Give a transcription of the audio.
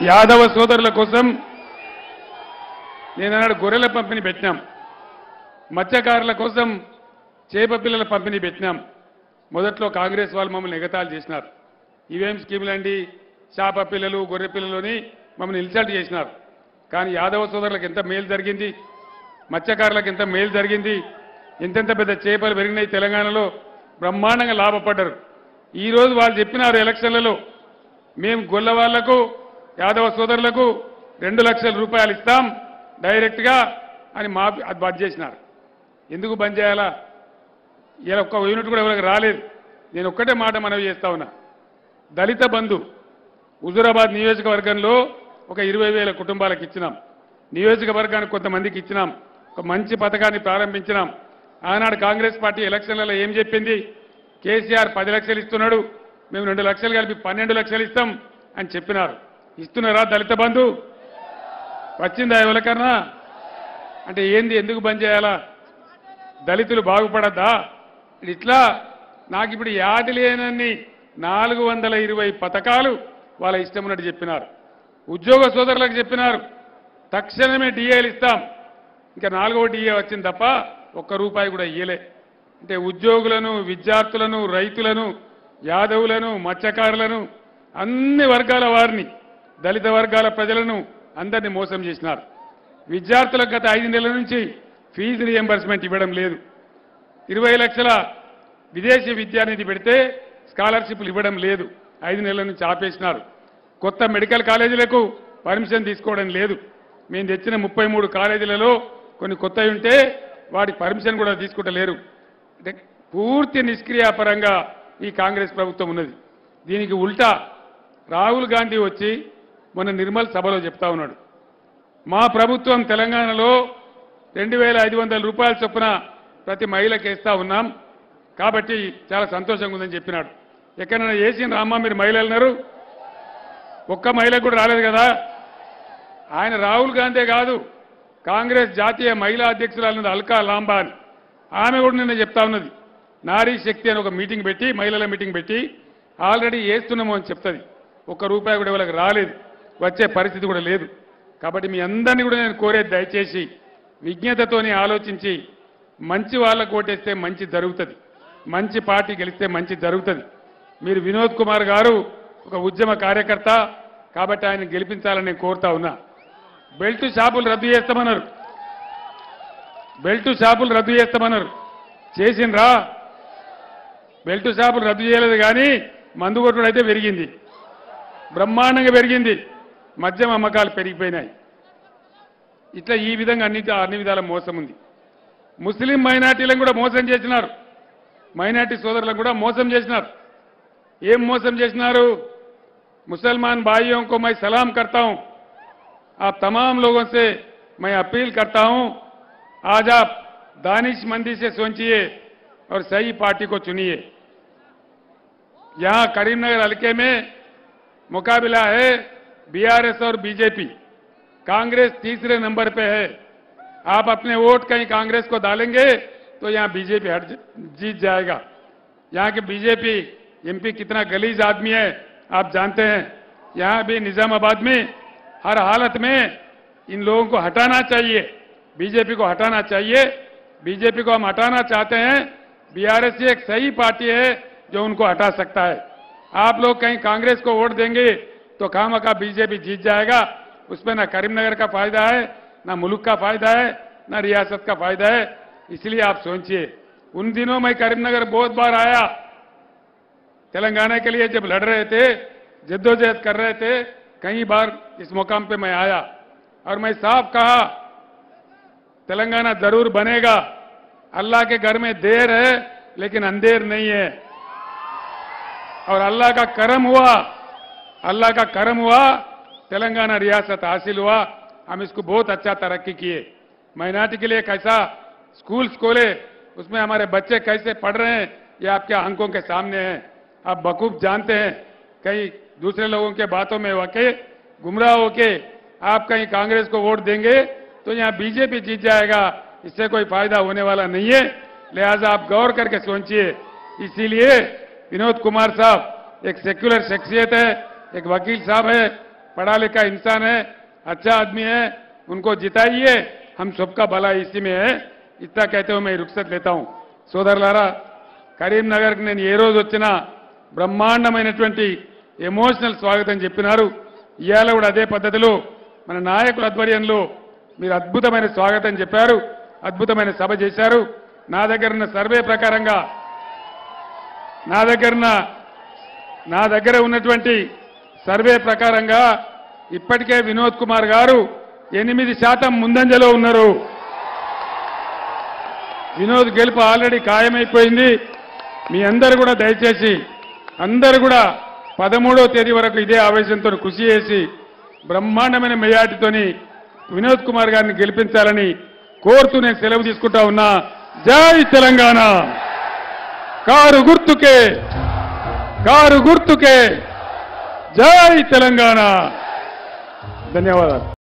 యాదవ సోదరుల కోసం నేనన్నాడు గొర్రెల పంపిణీ పెట్టినాం, మత్స్యకారుల కోసం చేప పిల్లల పంపిణీ పెట్టినాం. మొదట్లో కాంగ్రెస్ వాళ్ళు మమ్మల్ని ఎగతాళి చేసినారు. ఇవేం స్కీములండి, చేప పిల్లలు గొర్రె పిల్లలని మమ్మల్ని ఇన్సల్ట్ చేసినారు. కానీ యాదవ సోదరులకు ఎంత మేలు జరిగింది, మత్స్యకారులకు ఎంత మేలు జరిగింది, ఎంతెంత పెద్ద చేపలు పెరిగినాయి తెలంగాణలో, బ్రహ్మాండంగా లాభపడ్డారు. ఈరోజు వాళ్ళు చెప్పినారు ఎలక్షన్లలో, మేము గొల్ల వాళ్లకు యాదవ సోదరులకు 2 లక్షల రూపాయలు ఇస్తాం డైరెక్ట్గా అని అది బంద్ చేసినారు. ఎందుకు బంద్ చేయాలా? ఇలా ఒక్క యూనిట్ కూడా ఎవరికి రాలేదు. నేను ఒక్కటే మాట మనవి చేస్తా ఉన్నా, దళిత బంధు హుజూరాబాద్ నియోజకవర్గంలో ఒక 20,000 కుటుంబాలకు ఇచ్చినాం, నియోజకవర్గానికి కొంతమందికి ఇచ్చినాం, ఒక మంచి పథకాన్ని ప్రారంభించినాం. ఆనాడు కాంగ్రెస్ పార్టీ ఎలక్షన్లలో ఏం చెప్పింది, కేసీఆర్ 10 లక్షలు ఇస్తున్నాడు, మేము 2 లక్షలు కలిపి 12 లక్షలు ఇస్తాం అని చెప్పినారు. ఇస్తున్నారా దళిత బంధు? వచ్చిందా ఎవరికన్నా? అంటే ఏంది, ఎందుకు బంద్ చేయాలా? దళితులు బాగుపడద్దా? ఇట్లా నాకు ఇప్పుడు యాది లేనన్ని 420 పథకాలు వాళ్ళ ఇష్టం ఉన్నట్టు చెప్పినారు. ఉద్యోగ సోదరులకు చెప్పినారు, తక్షణమే డిఏలు ఇస్తాం. ఇంకా 4వ డిఏ వచ్చింది తప్ప ₹1 కూడా ఇయ్యలే. అంటే ఉద్యోగులను, విద్యార్థులను, రైతులను, యాదవులను, మత్స్యకారులను, అన్ని వర్గాల వారిని, దళిత వర్గాల ప్రజలను అందరినీ మోసం చేసినారు. విద్యార్థులకు గత 5 నెలల నుంచి ఫీజు రియంబర్స్మెంట్ ఇవ్వడం లేదు. 20 లక్షల విదేశీ విద్యానిధి పెడితే స్కాలర్షిప్లు ఇవ్వడం లేదు, 5 నెలల నుంచి ఆపేసినారు. కొత్త మెడికల్ కాలేజీలకు పర్మిషన్ తీసుకోవడం లేదు. మేము తెచ్చిన 33 కాలేజీలలో కొన్ని కొత్తవి ఉంటే వాటి పర్మిషన్ కూడా తీసుకుంటలేరు. అంటే పూర్తి నిష్క్రియాపరంగా ఈ కాంగ్రెస్ ప్రభుత్వం ఉన్నది. దీనికి ఉల్టా రాహుల్ గాంధీ వచ్చి మొన్న నిర్మల్ సభలో చెప్తా ఉన్నాడు, మా ప్రభుత్వం తెలంగాణలో 2,500 రూపాయల చొప్పున ప్రతి మహిళకి వేస్తా ఉన్నాం, కాబట్టి చాలా సంతోషంగా ఉందని చెప్పినాడు. ఎక్కడైనా వేసిన రామ్మా మీరు మహిళలున్నారు? ఒక్క మహిళకు కూడా రాలేదు కదా. ఆయన రాహుల్ గాంధీ కాదు, కాంగ్రెస్ జాతీయ మహిళా అధ్యక్షురాలు అల్కా లాంబా అని, ఆమె కూడా నిన్న చెప్తా ఉన్నది, నారీ శక్తి అని ఒక మీటింగ్ పెట్టి, మహిళల మీటింగ్ పెట్టి ఆల్రెడీ వేస్తున్నాము అని చెప్తుంది. ₹1 కూడా వాళ్ళకి రాలేదు, వచ్చే పరిస్థితి కూడా లేదు. కాబట్టి మీ అందరినీ కూడా నేను కోరేది, దయచేసి విజ్ఞతతోని ఆలోచించి మంచి వాళ్ళకు ఓటేస్తే మంచి జరుగుతుంది, మంచి పార్టీ గెలిస్తే మంచి జరుగుతుంది. మీరు వినోద్ కుమార్ గారు ఒక ఉద్యమ కార్యకర్త కాబట్టి ఆయన గెలిపించాలని నేను కోరుతా ఉన్నా. బెల్ట్ షాపులు రద్దు చేస్తామన్నారు, బెల్ట్ షాపులు రద్దు చేస్తామన్నారు, చేసిండ్రా? బెల్ట్ షాపులు రద్దు చేయలేదు, కానీ మందు కొట్టుడు అయితే పెరిగింది, బ్రహ్మాండంగా పెరిగింది, మద్యం అమ్మకాలు పెరిగిపోయినాయి. ఇట్లా ఈ విధంగా అన్ని విధాల మోసం ఉంది. ముస్లిం మైనార్టీలను కూడా మోసం చేసినారు, మైనార్టీ సోదరులను కూడా మోసం చేసినారు. ఏం మోసం చేసినారు? मुसलमान भाइयों को मैं सलाम करता हूं, आप तमाम लोगों से मैं अपील करता हूं, आज आप दानिशमंदी से सोचिए और सही पार्टी को चुनिए. यहां करीमनगर हल्के में मुकाबला है बीआरएस और बीजेपी, कांग्रेस तीसरे नंबर पे है. आप अपने वोट कहीं कांग्रेस को डालेंगे तो यहां बीजेपी जीत जाएगा. यहां के बीजेपी एमपी कितना गलीज आदमी है आप जानते हैं. यहां भी निजामाबाद में हर हालत में इन लोगों को हटाना चाहिए, बीजेपी को हटाना चाहिए. बीजेपी को हम हटाना चाहते हैं. बीआरएस एक सही पार्टी है जो उनको हटा सकता है. आप लोग कहीं कांग्रेस को वोट देंगे तो खामखा बीजेपी जीत जाएगा. उसमें ना करीमनगर का फायदा है, ना मुल्क का फायदा है, ना रियासत का फायदा है. इसलिए आप सोचिए. उन दिनों मैं करीमनगर बहुत बार आया, तेलंगाना के लिए जब लड़ रहे थे, जद्दोजहद कर रहे थे, कई बार इस मुकाम पे मैं आया और मैं साफ कहा तेलंगाना जरूर बनेगा. अल्लाह के घर में देर है लेकिन अंधेर नहीं है. और अल्लाह का करम हुआ, अल्लाह का करम हुआ, तेलंगाना रियासत हासिल हुआ. हम इसको बहुत अच्छा तरक्की किए. माइनॉरिटी के लिए कैसा स्कूल्स खोले, उसमें हमारे बच्चे कैसे पढ़ रहे हैं ये आपके आंखों के सामने है. आप बखूब जानते हैं. कहीं दूसरे लोगों के बातों में वाकई गुमराह होके आप कहीं कांग्रेस को वोट देंगे तो यहां बीजेपी जीत जाएगा. इससे कोई फायदा होने वाला नहीं है. लिहाजा आप गौर करके सोचिए. इसीलिए विनोद कुमार साहब एक सेक्युलर शख्सियत है, एक वकील साहब है, पढ़ा लिखा इंसान है, अच्छा आदमी है, उनको जिताइए, हम सबका भला इसी में है। इतना कहते हुए मैं रुखसत लेता हूं। సోదరులారా, కరీంనగర్కి నేను ఏ రోజు వచ్చినా బ్రహ్మాండమైనటువంటి ఎమోషనల్ స్వాగతం చెప్పినారు. ఇవాళ కూడా అదే పద్ధతిలో మన నాయకుల ఆధ్వర్యంలో మీరు అద్భుతమైన స్వాగతం చెప్పారు, అద్భుతమైన సభ చేశారు. నా దగ్గర ఉన్న సర్వే ప్రకారంగా నా దగ్గర ఉన్నటువంటి సర్వే ప్రకారంగా ఇప్పటికే వినోద్ కుమార్ గారు 8% ముందంజలో ఉన్నారు. వినోద్ గెలుపు ఆల్రెడీ ఖాయమైపోయింది. మీ అందరూ కూడా దయచేసి అందరూ కూడా 13వ తేదీ వరకు ఇదే ఆవేశంతో కృషి చేసి బ్రహ్మాండమైన మెజార్టీతోని వినోద్ కుమార్ గారిని గెలిపించాలని కోరుతూ నేను సెలవు తీసుకుంటా ఉన్నా. జై తెలంగాణ. కారు గుర్తుకే జై తెలంగాణ. ధన్యవాదాలు.